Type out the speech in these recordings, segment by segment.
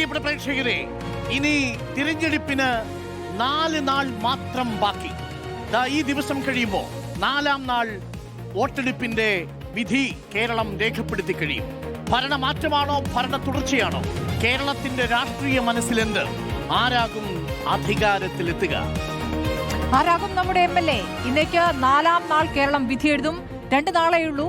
പ്രിയപ്പെട്ട പ്രേക്ഷകരെ, ഇനി തിരഞ്ഞെടുപ്പിന് 4 നാൾ മാത്രം ബാക്കി. ഈ ദിവസം കഴിയുമ്പോൾ 4-ാം നാൾ വോട്ടെടുപ്പിന്റെ വിധി കേരളം രേഖപ്പെടുത്തി കഴിയും. ഭരണമാറ്റമാണോ ഭരണ തുടർച്ചയാണോ? കേരളത്തിന്റെ രാഷ്ട്രീയ മനസ്സിലെന്ത്? ആരാകും അധികാരത്തിലെത്തുക? ആരാകും നമ്മുടെ MLA? ഇന്നേക്ക് 4-ാം നാൾ കേരളം വിധി എഴുതും. 2 നാളേ ഉള്ളൂ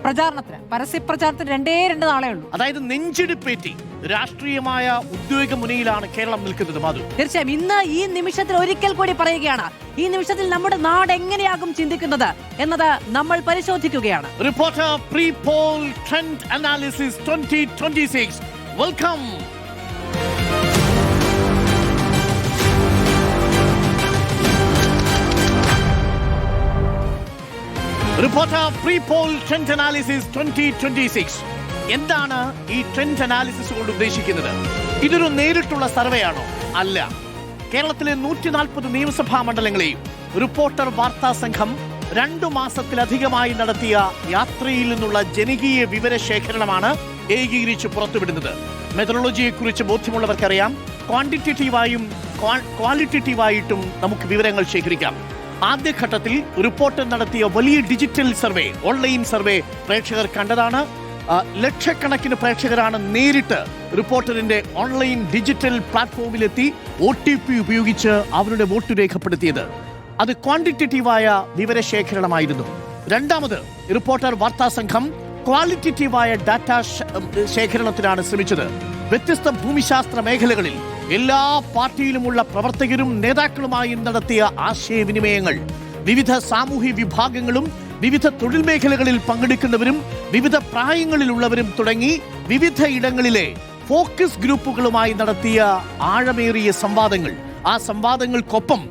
പ്രചാരണത്തിന്, പരസ്യ പ്രചാരണത്തിന് 2 നാളേ ഉള്ളൂ. അതായത് നെഞ്ചെടുപ്പേറ്റി രാഷ്ട്രീയമായ ഉദ്വേഗ മുനയിലാണ് കേരളം നിൽക്കുന്നത്. മാധു, തീർച്ചയായും ഇന്ന് ഈ നിമിഷത്തിൽ ഒരിക്കൽ കൂടി പറയുകയാണ്, ഈ നിമിഷത്തിൽ നമ്മുടെ നാട് എങ്ങനെയാകും ചിന്തിക്കുന്നത് എന്നത് നമ്മൾ പരിശോധിക്കുകയാണ്. Reporter pre poll trend analysis 2026. Welcome. Reporter pre poll trend analysis 2026. എന്താണ് ഈ ട്രെൻഡ് അനാലിസിസ് കൊണ്ട് ഉദ്ദേശിക്കുന്നത്? ഇതൊരു നേരിട്ടുള്ള സർവേ ആണോ? അല്ല. കേരളത്തിലെ 140 നിയമസഭാ മണ്ഡലങ്ങളെയും റിപ്പോർട്ടർ വാർത്താ സംഘം 2 മാസത്തിലധികമായി നടത്തിയ യാത്രയിൽ നിന്നുള്ള ജനകീയ വിവരശേഖരണമാണ് ഏകീകരിച്ച് പുറത്തുവിടുന്നത്. മെത്തഡോളജിയെ കുറിച്ച് ബോധ്യമുള്ളവർക്കറിയാം, ക്വാണ്ടിറ്റേറ്റീവായും ക്വാളിറ്റേറ്റീവായിട്ടും നമുക്ക് വിവരങ്ങൾ ശേഖരിക്കാം. ആദ്യഘട്ടത്തിൽ റിപ്പോർട്ടർ നടത്തിയ വലിയ ഡിജിറ്റൽ സർവേ, ഓൺലൈൻ സർവേ പ്രേക്ഷകർ കണ്ടതാണ്. ലക്ഷക്കണക്കിന് പ്രേക്ഷകരാണ് നേരിട്ട് റിപ്പോർട്ടറിന്റെ ഓൺലൈൻ ഡിജിറ്റൽ പ്ലാറ്റ്ഫോമിലെത്തി OTP ഉപയോഗിച്ച് അവരുടെ വോട്ട് രേഖപ്പെടുത്തിയത്. അത് ക്വാണ്ടിറ്റേറ്റീവായ വിവരശേഖരണമായിരുന്നു. രണ്ടാമത്, റിപ്പോർട്ടർ വാർത്താ സംഘം ക്വാളിറ്റേറ്റീവായ ഡാറ്റ ശേഖരണത്തിനാണ് ശ്രമിച്ചത്. വ്യത്യസ്ത ഭൂമിശാസ്ത്ര മേഖലകളിൽ എല്ലാ പാർട്ടിയിലുമുള്ള പ്രവർത്തകരും നേതാക്കളുമായും നടത്തിയ ആശയവിനിമയങ്ങൾ, വിവിധ സാമൂഹ്യ വിഭാഗങ്ങളും വിവിധ തൊഴിൽ മേഖലകളിൽ പങ്കെടുക്കുന്നവരും വിവിധ പ്രായങ്ങളിലുള്ളവരും തുടങ്ങി വിവിധ ഇടങ്ങളിലെ ഫോക്കസ് ഗ്രൂപ്പുകളുമായി നടത്തിയ ആഴമേറിയ സംവാദങ്ങൾ, ആ സംവാദങ്ങൾക്കൊപ്പം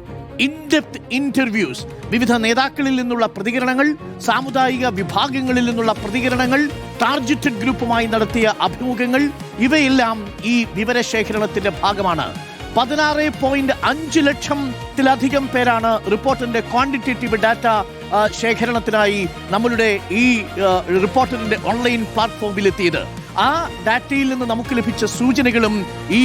ഇൻഡെപ്ത് ഇന്റർവ്യൂസ്, വിവിധ നേതാക്കളിൽ നിന്നുള്ള പ്രതികരണങ്ങൾ, സാമുദായിക വിഭാഗങ്ങളിൽ നിന്നുള്ള പ്രതികരണങ്ങൾ, ടാർഗറ്റഡ് ഗ്രൂപ്പുമായി നടത്തിയ അഭിമുഖങ്ങൾ, ഇവയെല്ലാം ഈ വിവരശേഖരണത്തിന്റെ ഭാഗമാണ്. 16.5 ലക്ഷത്തിലധികം പേരാണ് റിപ്പോർട്ടറിന്റെ ക്വാണ്ടിറ്റേറ്റീവ് ഡാറ്റ ശേഖരണത്തിനായി നമ്മളുടെ ഈ റിപ്പോർട്ടറിന്റെ ഓൺലൈൻ പ്ലാറ്റ്ഫോമിലെത്തിയത്. ആ ഡാറ്റയിൽ നിന്ന് നമുക്ക് ലഭിച്ച സൂചനകളും ഈ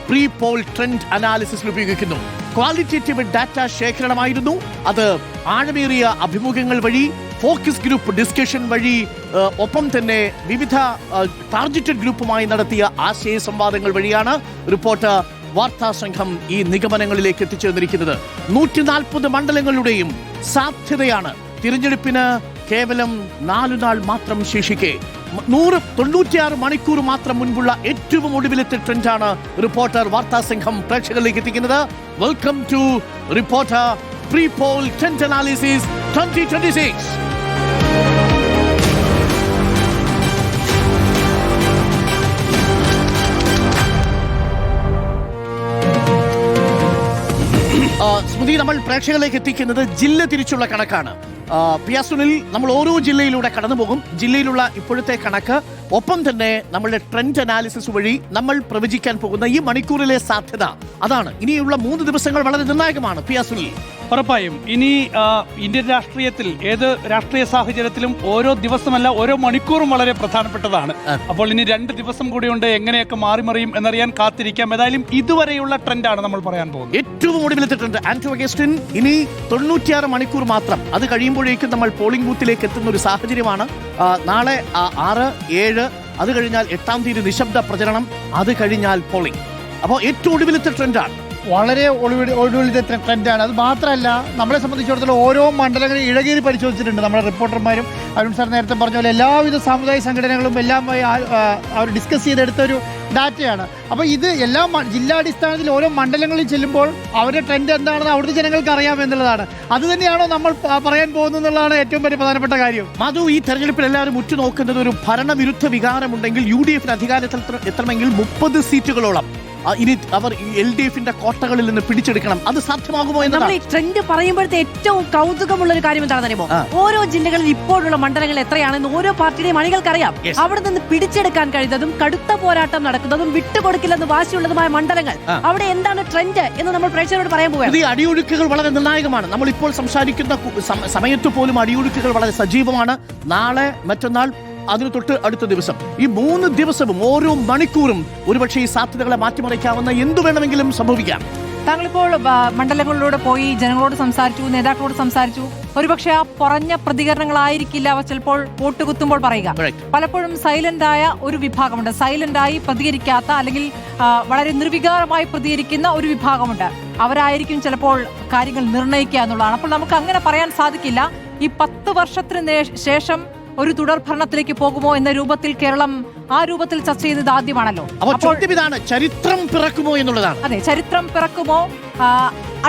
പ്രീ പോൾ ട്രെൻഡ് അനാലിസിസിൽ ഉപയോഗിക്കുന്നു. ക്വാളിറ്റേറ്റീവ് ഡാറ്റ ശേഖരണമായിരുന്നു അത്. ആഴമേറിയ അഭിമുഖങ്ങൾ വഴി, ഫോക്കസ് ഗ്രൂപ്പ് ഡിസ്കഷൻ വഴി, ഒപ്പം തന്നെ വിവിധ ടാർഗറ്റഡ് ഗ്രൂപ്പുമായി നടത്തിയ ആശയ സംവാദങ്ങൾ വഴിയാണ് റിപ്പോർട്ടർ വാർത്താ സംഘം ഈ നിഗമനങ്ങളിലേക്ക് എത്തിച്ചേർന്നിരിക്കുന്നത്. 140 മണ്ഡലങ്ങളുടെയും സാധ്യതയാണ്. തിരഞ്ഞെടുപ്പിന് കേവലം 4 നാൾ മാത്രം ശേഷിക്കെ 96 മണിക്കൂർ മാത്രം മുൻപുള്ള ഏറ്റവും ഒടുവിലത്തെ ട്രെൻഡാണ് റിപ്പോർട്ടർ വാർത്താ സംഘം പ്രേക്ഷകരിലേക്ക് എത്തിക്കുന്നത്. Welcome to reporter pre poll trend analysis 2026. Smriti, നമ്മൾ പ്രേക്ഷകരിലേക്ക് എത്തിക്കുന്നത് ജില്ല തിരിച്ചുള്ള കണക്കാണ്. പിയാസുനിൽ നമ്മൾ ഓരോ ജില്ലയിലൂടെ കടന്നു പോകും. ജില്ലയിലുള്ള ഇപ്പോഴത്തെ കണക്ക്, ഒപ്പം തന്നെ നമ്മളുടെ ട്രെൻഡ് അനാലിസിസ് വഴി നമ്മൾ പ്രവചിക്കാൻ പോകുന്ന ഈ മണിക്കൂറിലെ സാധ്യത, അതാണ്. ഇനിയുള്ള 3 ദിവസങ്ങൾ വളരെ നിർണായകമാണ് പിയാസുനിൽ. ഉറപ്പായും ഇനി ഇന്ത്യൻ രാഷ്ട്രീയത്തിൽ ഏത് രാഷ്ട്രീയ സാഹചര്യത്തിലും ഓരോ ദിവസമല്ല ഓരോ മണിക്കൂറും വളരെ പ്രധാനപ്പെട്ടതാണ്. അപ്പോൾ ഇനി 2 ദിവസം കൂടിയുണ്ട്. എങ്ങനെയൊക്കെ മാറിമറിയും എന്നറിയാൻ കാത്തിരിക്കാം. ഏതായാലും ഇതുവരെയുള്ള ട്രെൻഡാണ് നമ്മൾ പറയാൻ പോകുന്നത്. ഏറ്റവും ഒടുവിലത്തെ ട്രെൻഡ് ആന്റോ അഗസ്റ്റിൻ. ഇനി 96 മണിക്കൂർ മാത്രം. അത് കഴിയുമ്പോഴേക്കും നമ്മൾ പോളിംഗ് ബൂത്തിലേക്ക് എത്തുന്ന ഒരു സാഹചര്യമാണ്. നാളെ 6, 7, അത് കഴിഞ്ഞാൽ 8-ാം തീയതി നിശബ്ദ പ്രചരണം, അത് കഴിഞ്ഞാൽ പോളിംഗ്. അപ്പോൾ ഏറ്റവും ഒടുവിലത്തെ ട്രെൻഡാണ്. വളരെ ഒടുവിലത്തെ ട്രെൻഡാണ്. അത് മാത്രമല്ല, നമ്മളെ സംബന്ധിച്ചിടത്തോളം ഓരോ മണ്ഡലങ്ങളും ഇഴകീറി പരിശോധിച്ചിട്ടുണ്ട് നമ്മുടെ റിപ്പോർട്ടർമാരും. അരുൺ സാർ നേരത്തെ പറഞ്ഞ പോലെ എല്ലാവിധ സാമുദായിക സംഘടനകളും എല്ലാം അവർ ഡിസ്കസ് ചെയ്തെടുത്തൊരു ഡാറ്റയാണ്. അപ്പോൾ ഇത് എല്ലാ ജില്ലാടിസ്ഥാനത്തിൽ ഓരോ മണ്ഡലങ്ങളിൽ ചെല്ലുമ്പോൾ അവരുടെ ട്രെൻഡ് എന്താണെന്ന് അവിടുത്തെ ജനങ്ങൾക്ക് അറിയാം എന്നുള്ളതാണ്. അത് തന്നെയാണോ നമ്മൾ പറയാൻ പോകുന്നത് എന്നുള്ളതാണ് ഏറ്റവും വലിയ പ്രധാനപ്പെട്ട കാര്യം. മാധു, ഈ തെരഞ്ഞെടുപ്പിൽ എല്ലാവരും ഉറ്റുനോക്കുന്നത് ഒരു ഭരണവിരുദ്ധ വികാരമുണ്ടെങ്കിൽ UDF അധികാരത്തിൽ എത്തണമെങ്കിൽ 30 സീറ്റുകളോളം ഇനി അവർ LDFന്റെ കോട്ടകളിൽ നിന്ന് പിടിച്ചെടുക്കണം. അത് സാധ്യമാകുമോ എന്ന് നമ്മൾ ഈ ട്രെൻഡ് പറയുമ്പോഴത്തെ ഏറ്റവും കൗതുകമുള്ള ഒരു കാര്യം എന്താണെന്ന് അറിയുമോ? ഓരോ ജില്ലകളിൽ ഇപ്പോഴുള്ള മണ്ഡലങ്ങൾ എത്രയാണെന്ന് ഓരോ പാർട്ടിയുടെയും അണികൾക്കറിയാം. അവിടെ നിന്ന് പിടിച്ചെടുക്കാൻ കഴിയുന്നതും കടുത്ത പോരാട്ടം നടക്കുന്നതും വിട്ടുകൊടുക്കില്ലെന്ന് വാശിയുള്ളതുമായ മണ്ഡലങ്ങൾ, അവിടെ എന്താണ് ട്രെൻഡ് എന്ന് നമ്മൾ പ്രേക്ഷകരോട് പറയാൻ പോവുകയാണ്. ഈ അടിയൊഴുക്കുകൾ വളരെ നിർണായകമാണ്. നമ്മൾ ഇപ്പോൾ സംസാരിക്കുന്ന സമയത്ത് പോലും അടിയൊഴുക്കുകൾ വളരെ സജീവമാണ്. നാളെ, മറ്റന്നാൾ അതിന് തൊട്ട് അടുത്ത ദിവസം, ഈ 3 ദിവസവും ഓരോ മണിക്കൂറും ഒരുപക്ഷെ ഈ സാധ്യതകളെ മാറ്റിമറിക്കാവുന്ന എന്തു വേണമെങ്കിലും സംഭവിക്കാം. താങ്കളിപ്പോൾ മണ്ഡലങ്ങളിലൂടെ പോയി ജനങ്ങളോട് സംസാരിച്ചു, നേതാക്കളോട് സംസാരിച്ചു. ഒരുപക്ഷെ ആ കുറഞ്ഞ പ്രതികരണങ്ങളായിരിക്കില്ല അവ ചിലപ്പോൾ വോട്ട് കുത്തുമ്പോൾ പറയുക. പലപ്പോഴും സൈലന്റ് ആയ ഒരു വിഭാഗമുണ്ട്, സൈലന്റ് ആയി പ്രതികരിക്കാത്ത അല്ലെങ്കിൽ വളരെ നിർവികാരമായി പ്രതികരിക്കുന്ന ഒരു വിഭാഗമുണ്ട്. അവരായിരിക്കും ചിലപ്പോൾ കാര്യങ്ങൾ നിർണ്ണയിക്കുക എന്നുള്ളതാണ്. അപ്പോൾ നമുക്ക് അങ്ങനെ പറയാൻ സാധിക്കില്ല. ഈ 10 വർഷത്തിന് ശേഷം ഒരു തുടർ ഭരണത്തിലേക്ക് പോകുമോ എന്ന രൂപത്തിൽ കേരളം ആ രൂപത്തിൽ ചർച്ച ചെയ്യുന്നത് ആദ്യമാണല്ലോ. അപ്പോൾ ചോദ്യം ഇതാണ്, ചരിത്രം പിറക്കുമോ എന്നുള്ളതാണ്. അതെ, ചരിത്രം പിറക്കുമോ,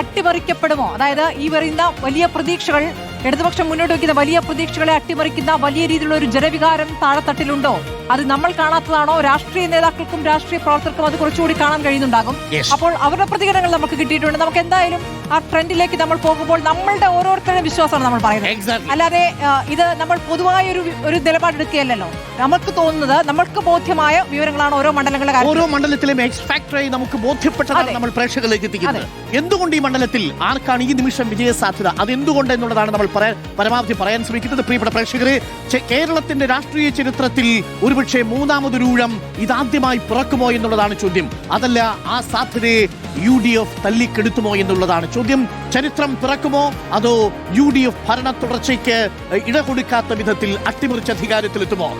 അട്ടിമറിക്കപ്പെടുമോ? അതായത് ഈ പറയുന്ന വലിയ പ്രതീക്ഷകൾ, ഇടതുപക്ഷം മുന്നോട്ട് വയ്ക്കുന്ന വലിയ പ്രതീക്ഷകളെ അട്ടിമറിക്കുന്ന വലിയ രീതിയിലുള്ള ഒരു ജനവികാരം താഴെത്തട്ടിലുണ്ടോ? അത് നമ്മൾ കാണാത്തതാണോ? രാഷ്ട്രീയ നേതാക്കൾക്കും രാഷ്ട്രീയ പ്രവർത്തകർക്കും അത് കുറച്ചുകൂടി കാണാൻ കഴിയുന്നുണ്ടാകും. അപ്പോൾ അവരുടെ പ്രതികരണങ്ങൾ നമുക്ക് കിട്ടിയിട്ടുണ്ട്. നമുക്ക് എന്തായാലും ആ ട്രെൻഡിലേക്ക് നമ്മൾ പോകുമ്പോൾ നമ്മളുടെ ഓരോരുത്തരുടെ വിശ്വാസമാണ് നമ്മൾ പറയുന്നത്. അല്ലാതെ ഇത് നമ്മൾ പൊതുവായ ഒരു നിലപാടെടുക്കുകയല്ലോ. നമുക്ക് തോന്നുന്നത്, നമ്മൾക്ക് ബോധ്യമായ വിവരങ്ങളാണ് ഓരോ മണ്ഡലങ്ങളുടെ കാര്യം. ഓരോ മണ്ഡലത്തിലും എക്സ് ഫാക്ടറായി നമുക്ക് ബോധ്യപ്പെട്ടതാണ് നമ്മൾ പ്രേക്ഷകരിലേക്ക് എത്തിക്കുന്നത്. എന്തുകൊണ്ട് ഈ മണ്ഡലത്തിൽ ആർക്കാണ് ഈ നിമിഷം വിജയ സാധ്യത, അതെന്തുകൊണ്ട് എന്നുള്ളതാണ് നമ്മൾ പരമാവധി പറയാൻ ശ്രമിക്കുന്നത്. പ്രിയപ്പെട്ട പ്രേക്ഷകരെ, കേരളത്തിന്റെ രാഷ്ട്രീയ ചരിത്രത്തിൽ ഒരുപക്ഷെ മൂന്നാമതൊരു ഊഴം ഇതാദ്യമായി പിറക്കുമോ എന്നുള്ളതാണ് ചോദ്യം. അതല്ല, ആ സാധ്യതയെ UDF തല്ലിക്കെടുത്തുമോ എന്നുള്ളതാണ് ചോദ്യം. ചരിത്രം പിറക്കുമോ, അതോ UDF ഭരണ തുടർച്ചയ്ക്ക് ഇട കൊടുക്കാത്ത വിധത്തിൽ അട്ടിമറിച്ച് അധികാരത്തിലെത്തുമോ?